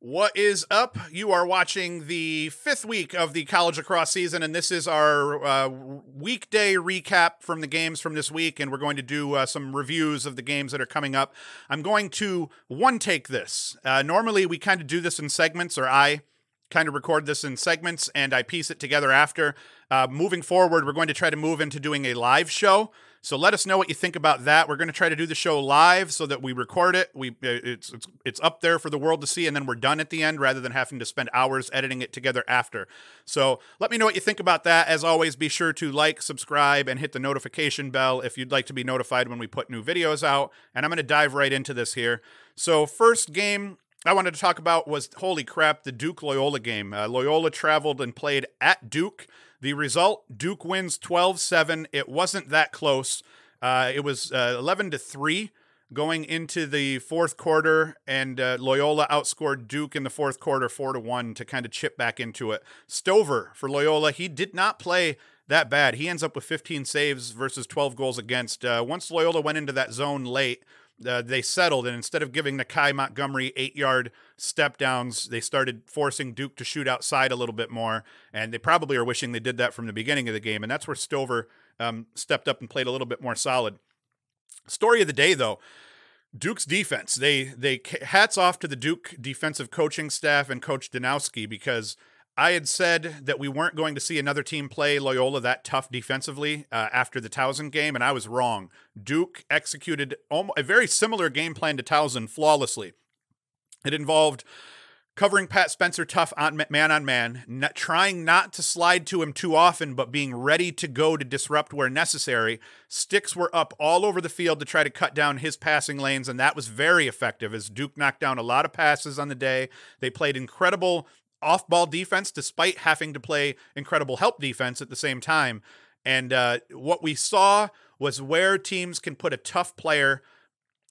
What is up? You are watching the 5th week of the college lacrosse season, and this is our weekday recap from the games from this week, and we're going to do some reviews of the games that are coming up. I'm going to one-take this. Normally, we kind of do this in segments, or I kind of record this in segments, and I piece it together after. Moving forward, we're going to try to move into doing a live show. So let us know what you think about that. We're going to try to do the show live so that we record it. It's up there for the world to see, and then we're done at the end rather than having to spend hours editing it together after. So let me know what you think about that. As always, be sure to like, subscribe, and hit the notification bell if you'd like to be notified when we put new videos out. And I'm going to dive right into this here. So first game I wanted to talk about was, holy crap, the Duke-Loyola game. Loyola traveled and played at Duke. The result, Duke wins 12-7. It wasn't that close. It was 11-3 going into the fourth quarter, and Loyola outscored Duke in the fourth quarter 4-1 to kind of chip back into it. Stover for Loyola, he did not play that bad. He ends up with 15 saves versus 12 goals against. Once Loyola went into that zone late, they settled, and instead of giving Nakai Montgomery 8-yard step downs, they started forcing Duke to shoot outside a little bit more, and they probably are wishing they did that from the beginning of the game, and that's where Stover stepped up and played a little bit more solid. Story of the day, though, Duke's defense. They hats off to the Duke defensive coaching staff and Coach Danowski, because I had said that we weren't going to see another team play Loyola that tough defensively after the Towson game, and I was wrong. Duke executed a very similar game plan to Towson flawlessly. It involved covering Pat Spencer tough man-on-man, trying not to slide to him too often, but being ready to go to disrupt where necessary. Sticks were up all over the field to try to cut down his passing lanes, and that was very effective as Duke knocked down a lot of passes on the day. They played incredible off-ball defense despite having to play incredible help defense at the same time. And what we saw was where teams can put a tough player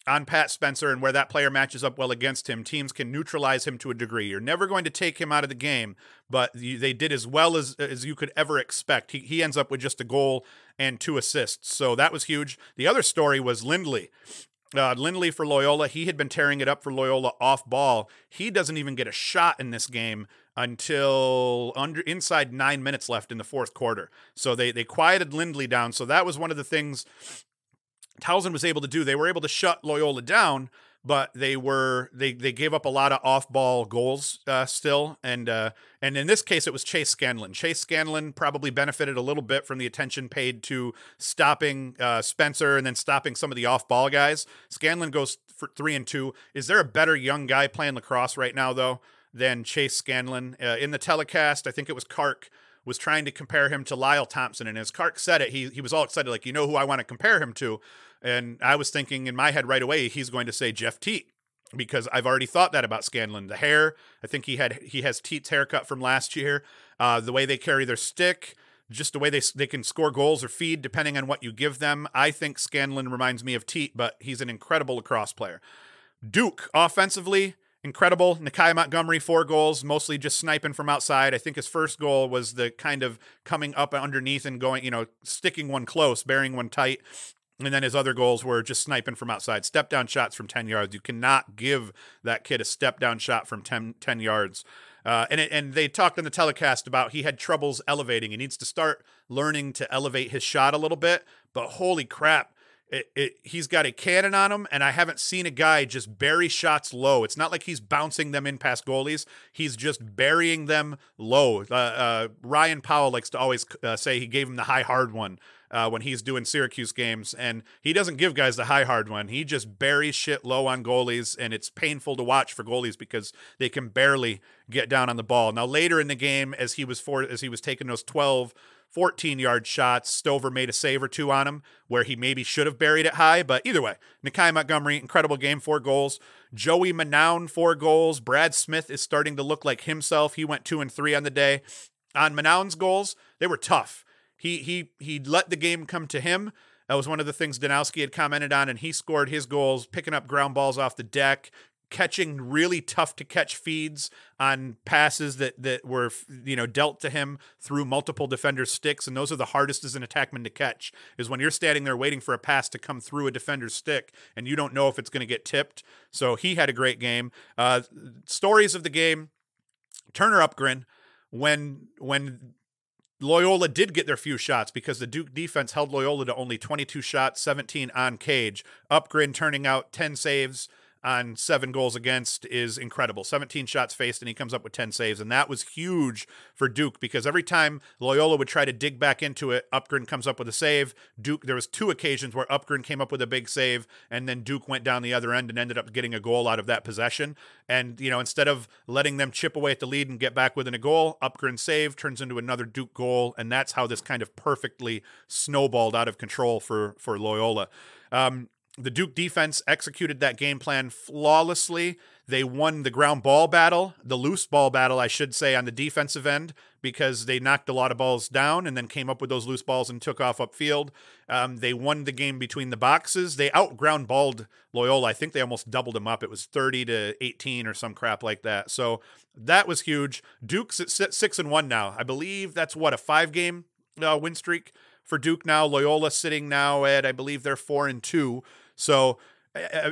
on Pat Spencer and where that player matches up well against him, teams can neutralize him to a degree. You're never going to take him out of the game, but they did as well as you could ever expect. He ends up with just a goal and 2 assists, so that was huge. The other story was Lindley. Lindley for Loyola, he had been tearing it up for Loyola off ball. He doesn't even get a shot in this game until inside 9 minutes left in the fourth quarter. So they quieted Lindley down. So that was one of the things Towson was able to do. They were able to shut Loyola down, but they gave up a lot of off-ball goals still, and in this case it was Chase Scanlon. Chase Scanlon probably benefited a little bit from the attention paid to stopping Spencer and then stopping some of the off-ball guys. Scanlon goes for 3-2. Is there a better young guy playing lacrosse right now though than Chase Scanlon? In the telecast, I think it was Kark was trying to compare him to Lyle Thompson, and as Kark said it, he was all excited, like, you know who I want to compare him to? And I was thinking in my head right away, he's going to say Jeff Teat, because I've already thought that about Scanlon. The hair, I think he has Teat's haircut from last year. The way they carry their stick, just the way they can score goals or feed depending on what you give them. I think Scanlon reminds me of Teat, but he's an incredible lacrosse player. Duke, offensively, incredible. Nakai Montgomery, 4 goals, mostly just sniping from outside. I think his first goal was the kind of coming up underneath and going, sticking one close, burying one tight. And then his other goals were just sniping from outside. Step-down shots from 10 yards. You cannot give that kid a step-down shot from 10 yards. And they talked on the telecast about he had troubles elevating. He needs to start learning to elevate his shot a little bit. But holy crap, he's got a cannon on him, and I haven't seen a guy just bury shots low. It's not like he's bouncing them in past goalies. He's just burying them low. Ryan Powell likes to always say he gave him the high hard one when he's doing Syracuse games, and he doesn't give guys the high hard one. He just buries shit low on goalies, and it's painful to watch for goalies because they can barely get down on the ball. Now later in the game, as he was taking those 12 14-yard shots, Stover made a save or 2 on him where he maybe should have buried it high. But either way, Nakai Montgomery, incredible game, 4 goals. Joey Manown, 4 goals. Brad Smith is starting to look like himself. He went 2 and 3 on the day. On Manown's goals, they were tough. He let the game come to him. That was one of the things Danowski had commented on, and he scored his goals, picking up ground balls off the deck, catching really tough to catch feeds on passes that were, dealt to him through multiple defenders' sticks. And those are the hardest as an attackman to catch, is when you're standing there waiting for a pass to come through a defender's stick and you don't know if it's going to get tipped. So he had a great game. Stories of the game, Turner Upgren, when Loyola did get their few shots because the Duke defense held Loyola to only 22 shots, 17 on cage. Upgren turning out 10 saves on 7 goals against is incredible. 17 shots faced, and he comes up with 10 saves, and that was huge for Duke because every time Loyola would try to dig back into it, Upgren comes up with a save. Duke, there was 2 occasions where Upgren came up with a big save, and then Duke went down the other end and ended up getting a goal out of that possession. And, instead of letting them chip away at the lead and get back within a goal, Upgren save turns into another Duke goal, and that's how this kind of perfectly snowballed out of control for Loyola. The Duke defense executed that game plan flawlessly. They won the ground ball battle, the loose ball battle, I should say, on the defensive end, because they knocked a lot of balls down and then came up with those loose balls and took off upfield. They won the game between the boxes. They out-ground balled Loyola. I think they almost doubled them up. It was 30-18 or some crap like that. So that was huge. Duke's at 6-1 now. I believe that's, a 5-game win streak for Duke now. Loyola sitting now at, I believe they're 4-2. So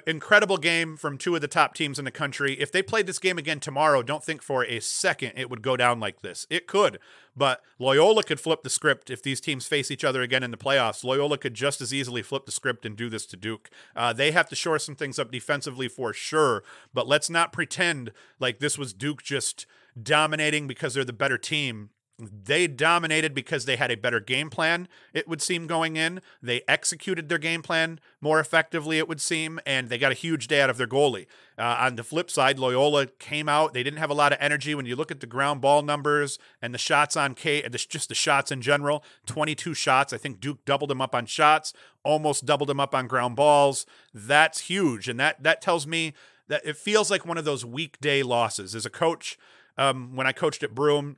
incredible game from 2 of the top teams in the country. If they played this game again tomorrow, don't think for a second it would go down like this. It could, but Loyola could flip the script if these teams face each other again in the playoffs. Loyola could just as easily flip the script and do this to Duke. They have to shore some things up defensively for sure, but let's not pretend like this was Duke just dominating because they're the better team. They dominated because they had a better game plan, it would seem, going in. They executed their game plan more effectively, it would seem, and they got a huge day out of their goalie. On the flip side, Loyola came out. They didn't have a lot of energy. When you look at the ground ball numbers and the shots on just the shots in general, 22 shots. I think Duke doubled them up on shots, almost doubled them up on ground balls. That's huge, and that tells me that it feels like one of those weekday losses. As a coach, when I coached at Broome,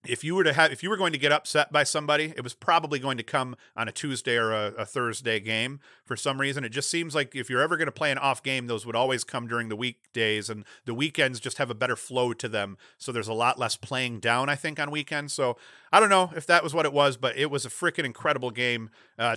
if you were going to get upset by somebody, it was probably going to come on a Tuesday or a Thursday game for some reason. It just seems like if you're ever going to play an off game, those would always come during the weekdays, and the weekends just have a better flow to them. So there's a lot less playing down, I think, on weekends. So I don't know if that was what it was, but it was a freaking incredible game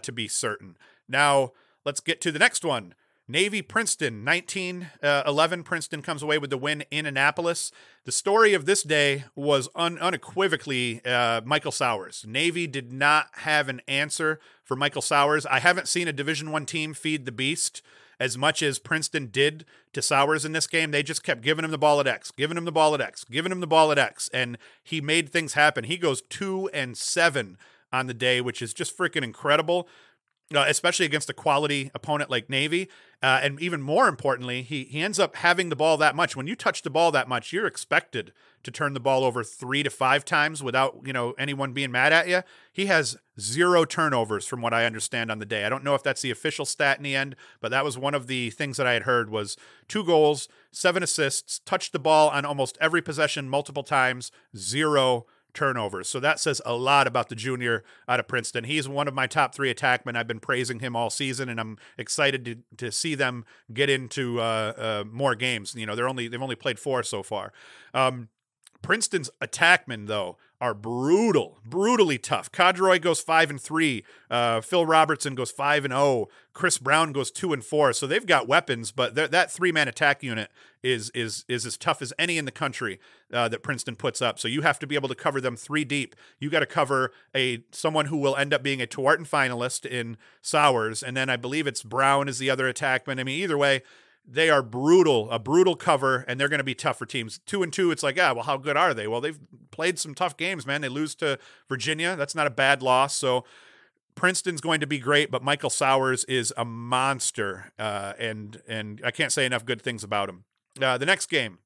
to be certain. Now let's get to the next one. Navy Princeton, 19-11. Princeton comes away with the win in Annapolis. The story of this day was unequivocally Michael Sowers. Navy did not have an answer for Michael Sowers. I haven't seen a Division I team feed the beast as much as Princeton did to Sowers in this game. They just kept giving him the ball at X, giving him the ball at X, giving him the ball at X, and he made things happen. He goes 2-7 on the day, which is just freaking incredible. Especially against a quality opponent like Navy. And even more importantly, he ends up having the ball that much. When you touch the ball that much, you're expected to turn the ball over 3 to 5 times without, anyone being mad at you. He has 0 turnovers from what I understand on the day. I don't know if that's the official stat in the end, but that was one of the things that I had heard was 2 goals, 7 assists, touched the ball on almost every possession multiple times, 0 turnovers. So that says a lot about the junior out of Princeton. He's one of my top 3 attackmen. I've been praising him all season, and I'm excited to see them get into more games. They've only played 4 so far. Princeton's attackmen, though, are brutally tough. Codroy goes 5-3. Phil Robertson goes 5-0. Chris Brown goes 2-4. So they've got weapons, but that 3-man attack unit is as tough as any in the country that Princeton puts up. So you have to be able to cover them 3 deep. You got to cover someone who will end up being a Tewaarton finalist in Sowers, and then I believe it's Brown is the other attackman. I mean, either way, they are a brutal cover, and they're going to be tough for teams. 2-2, it's like, well, how good are they? Well, they've played some tough games, man. They lose to Virginia. That's not a bad loss. So Princeton's going to be great, but Michael Sowers is a monster, and I can't say enough good things about him. The next game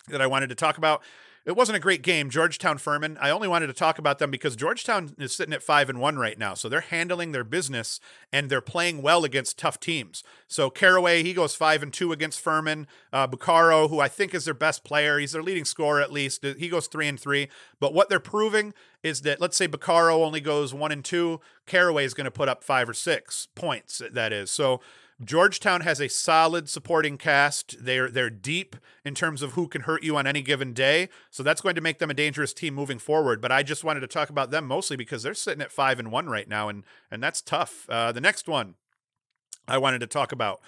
that I wanted to talk about, it wasn't a great game. Georgetown Furman. I only wanted to talk about them because Georgetown is sitting at 5-1 right now. So they're handling their business and they're playing well against tough teams. So Caraway, he goes 5-2 against Furman. Buccaro, who I think is their best player, he's their leading scorer at least. He goes 3-3. But what they're proving is that, let's say Buccaro only goes 1-2. Caraway is going to put up 5 or 6 points. That is. So Georgetown has a solid supporting cast. They're deep in terms of who can hurt you on any given day. So that's going to make them a dangerous team moving forward. But I just wanted to talk about them mostly because they're sitting at 5-1 right now, and that's tough. The next one I wanted to talk about.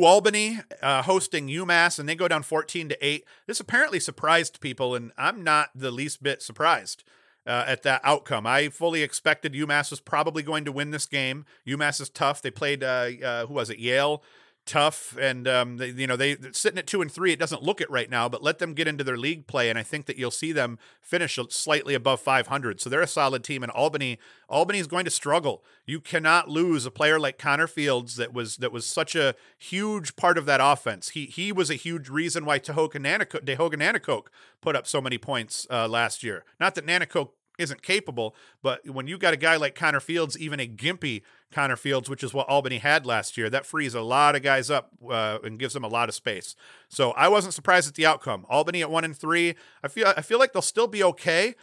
Albany hosting UMass, and they go down 14-8. This apparently surprised people, and I'm not the least bit surprised at that outcome. I fully expected UMass was probably going to win this game. UMass is tough. They played who was it? Yale. Tough, and they're sitting at 2-3. It doesn't look it right now, but let them get into their league play, and I think that you'll see them finish slightly above 500. So they're a solid team. And Albany is going to struggle. You cannot lose a player like Connor Fields that was such a huge part of that offense. He was a huge reason why Nanticoke put up so many points last year. Not that Nanticoke isn't capable, but when you got a guy like Connor Fields, even a gimpy Connor Fields, which is what Albany had last year, that frees a lot of guys up and gives them a lot of space. So I wasn't surprised at the outcome. Albany at 1-3. I feel like they'll still be okay.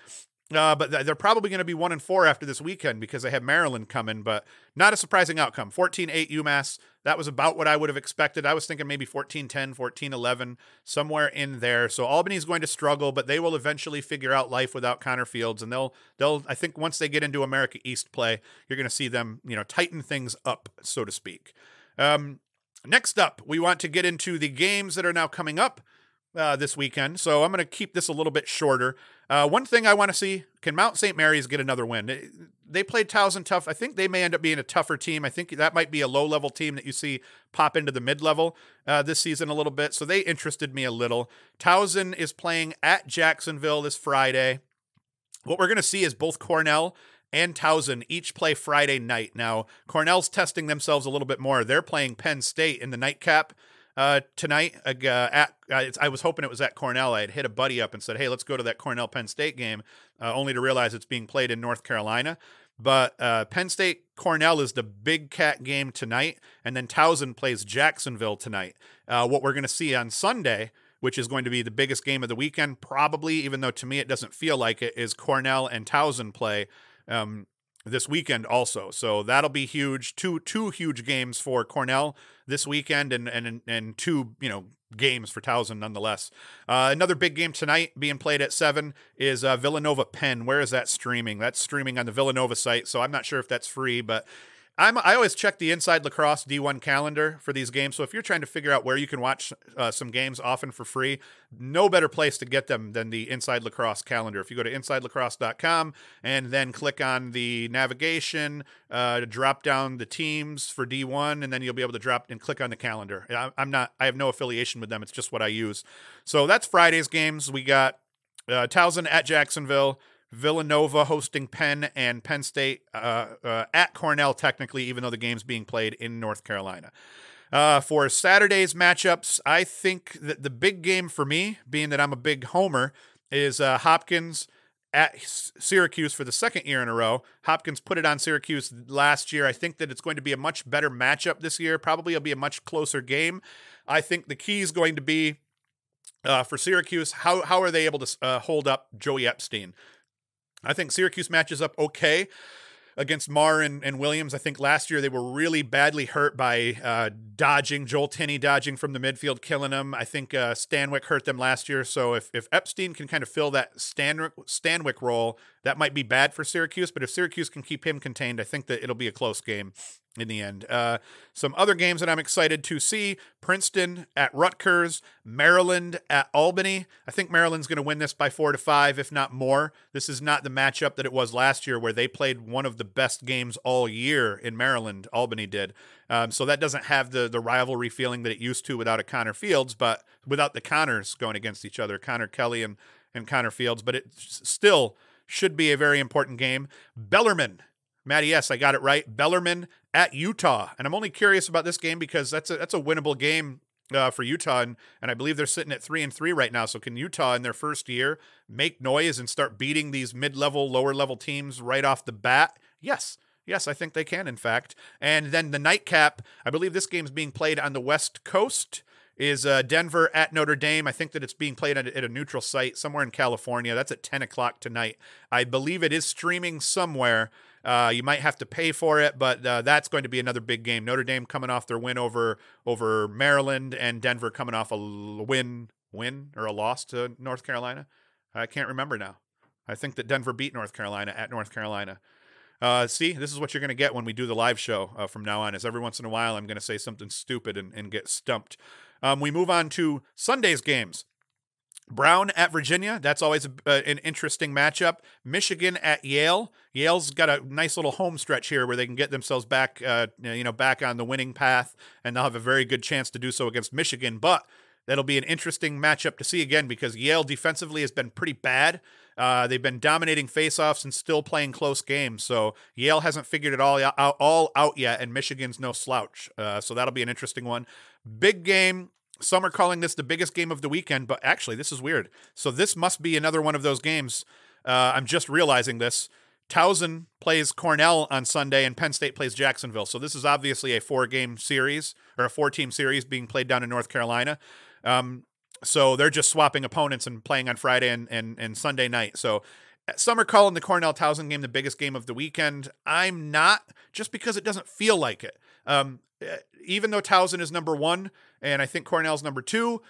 But they're probably going to be 1-4 after this weekend because they have Maryland coming, but not a surprising outcome. 14-8 UMass. That was about what I would have expected. I was thinking maybe 14-10, 14-11, somewhere in there. So Albany's going to struggle, but they will eventually figure out life without Connor Fields. And they'll I think once they get into America East play, you're going to see them, tighten things up, so to speak. Next up, we want to get into the games that are now coming up this weekend. So I'm going to keep this a little bit shorter. One thing I want to see, can Mount St. Mary's get another win? They played Towson tough. I think they may end up being a tougher team. I think that might be a low-level team that you see pop into the mid-level this season a little bit. So they interested me a little. Towson is playing at Jacksonville this Friday. What we're going to see is both Cornell and Towson each play Friday night. Now, Cornell's testing themselves a little bit more. They're playing Penn State in the nightcap tonight. I was hoping it was at Cornell. I had hit a buddy up and said, hey, let's go to that Cornell Penn State game, only to realize it's being played in North Carolina. But Penn State Cornell is the big cat game tonight, and then Towson plays Jacksonville tonight. What we're going to see on Sunday, which is going to be the biggest game of the weekend, probably, even though to me it doesn't feel like it, is Cornell and Towson play this weekend also. So that'll be huge. Two huge games for Cornell this weekend, and two, games for Towson nonetheless. Another big game tonight being played at 7 is Villanova Penn. Where is that streaming? That's streaming on the Villanova site, so I'm not sure if that's free, but I always check the Inside Lacrosse D1 calendar for these games. So if you're trying to figure out where you can watch some games often for free, no better place to get them than the Inside Lacrosse calendar. If you go to InsideLacrosse.com and then click on the navigation, drop down the teams for D1, and then you'll be able to drop and click on the calendar. I have no affiliation with them. It's just what I use. So that's Friday's games. We got Towson at Jacksonville, Villanova hosting Penn, and Penn State at Cornell, technically, even though the game's being played in North Carolina. For Saturday's matchups, I think that the big game for me, being that I'm a big homer, is Hopkins at Syracuse for the second year in a row. Hopkins put it on Syracuse last year. I think that it's going to be a much better matchup this year. Probably it'll be a much closer game. I think the key is going to be for Syracuse, how are they able to hold up Joey Epstein? I think Syracuse matches up okay against Marr and Williams. I think last year they were really badly hurt by Joel Tinney dodging from the midfield, killing them. I think Stanwyck hurt them last year. So if Epstein can kind of fill that Stanwyck role, that might be bad for Syracuse. But if Syracuse can keep him contained, I think that it'll be a close game in the end. Some other games that I'm excited to see: Princeton at Rutgers, Maryland at Albany. I think Maryland's going to win this by 4-5, if not more. This is not the matchup that it was last year, where they played one of the best games all year in Maryland. Albany did. So that doesn't have the rivalry feeling that it used to without a Connor Fields, but without the Connors going against each other, Connor Kelly and Connor Fields. But it still should be a very important game. Bellarmine. Matty, yes, I got it right. Bellarmine at Utah. And I'm only curious about this game because that's a winnable game for Utah. And I believe they're sitting at 3-3 right now. So can Utah in their first year make noise and start beating these mid-level, lower-level teams right off the bat? Yes. Yes, I think they can, in fact. And then the nightcap, I believe this game's being played on the West Coast. is Denver at Notre Dame. I think that it's being played at a neutral site somewhere in California. That's at 10 o'clock tonight. I believe it is streaming somewhere. You might have to pay for it, but that's going to be another big game. Notre Dame coming off their win over Maryland, and Denver coming off a win or a loss to North Carolina. I can't remember now. I think that Denver beat North Carolina at North Carolina. See, this is what you're going to get when we do the live show from now on, is every once in a while I'm going to say something stupid and get stumped. We move on to Sunday's games. Brown at Virginia. That's always an interesting matchup. Michigan at Yale. Yale's got a nice little home stretch here where they can get themselves back, back on the winning path, and they'll have a very good chance to do so against Michigan. But that'll be an interesting matchup to see again, because Yale defensively has been pretty bad. They've been dominating faceoffs and still playing close games. So Yale hasn't figured it all out yet, and Michigan's no slouch. So that'll be an interesting one. Big game. Some are calling this the biggest game of the weekend, but actually, this is weird. So this must be another one of those games. I'm just realizing this. Towson plays Cornell on Sunday, and Penn State plays Jacksonville. So this is obviously a 4-game series, or a 4-team series being played down in North Carolina. So they're just swapping opponents and playing on Friday and Sunday night. So some are calling the Cornell-Towson game the biggest game of the weekend. I'm not, just because it doesn't feel like it. Even though Towson is number 1, and I think Cornell's number 2,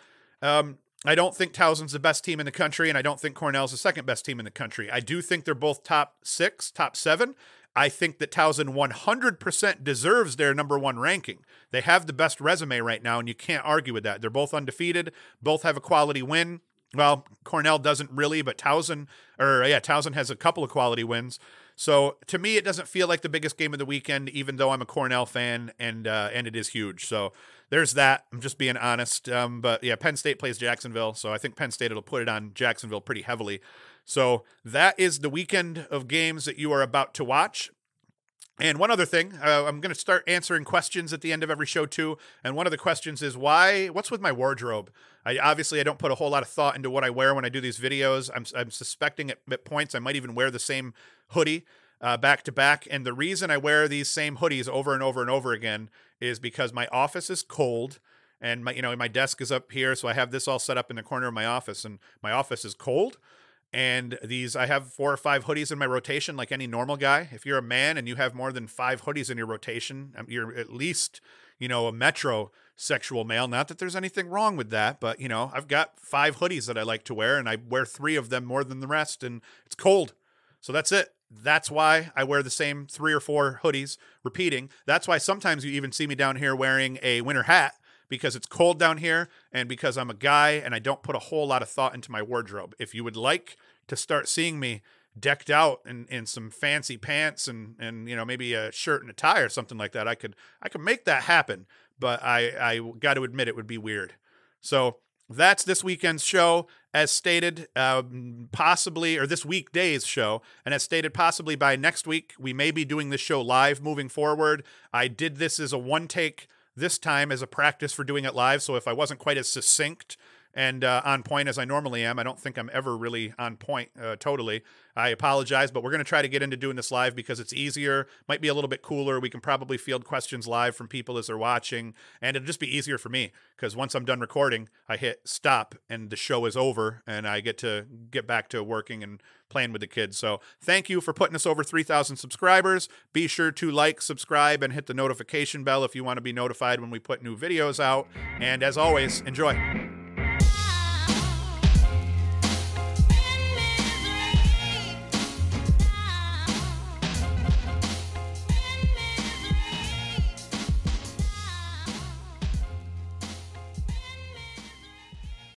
I don't think Towson's the best team in the country, and I don't think Cornell's the second best team in the country. I do think they're both top 6, top 7. I think that Towson 100% deserves their number 1 ranking. They have the best resume right now, and you can't argue with that. They're both undefeated, both have a quality win. Well, Cornell doesn't really, but Towson has a couple of quality wins. So to me, it doesn't feel like the biggest game of the weekend, even though I'm a Cornell fan, and it is huge. So there's that. I'm just being honest. But yeah, Penn State plays Jacksonville, so I think Penn State will put it on Jacksonville pretty heavily. So that is the weekend of games that you are about to watch. And one other thing, I'm going to start answering questions at the end of every show too. And one of the questions is, what's with my wardrobe? I don't put a whole lot of thought into what I wear when I do these videos. I'm suspecting at points I might even wear the same hoodie back to back. And the reason I wear these same hoodies over and over and over again is because my office is cold. And my desk is up here, so I have this all set up in the corner of my office, and my office is cold. And I have 4 or 5 hoodies in my rotation, like any normal guy. If you're a man and you have more than 5 hoodies in your rotation, you're at least, a metrosexual male. Not that there's anything wrong with that, but I've got 5 hoodies that I like to wear, and I wear 3 of them more than the rest, and it's cold. So that's it. That's why I wear the same 3 or 4 hoodies repeating. That's why sometimes you even see me down here wearing a winter hat, because it's cold down here, and because I'm a guy and I don't put a whole lot of thought into my wardrobe. If you would like to start seeing me decked out in some fancy pants and maybe a shirt and a tie or something like that, I could make that happen. But I got to admit, it would be weird. So that's this weekend's show, as stated, this weekday's show, and as stated, possibly by next week, we may be doing this show live moving forward. I did this as a one-take this time as a practice for doing it live, so if I wasn't quite as succinct and on point as I normally am, I don't think I'm ever really on point totally. I apologize, but we're going to try to get into doing this live because it's easier, might be a little bit cooler. We can probably field questions live from people as they're watching, and it'll just be easier for me because once I'm done recording, I hit stop and the show is over, and I get to get back to working and playing with the kids. So thank you for putting us over 3,000 subscribers. Be sure to like, subscribe, and hit the notification bell if you want to be notified when we put new videos out. And as always, enjoy.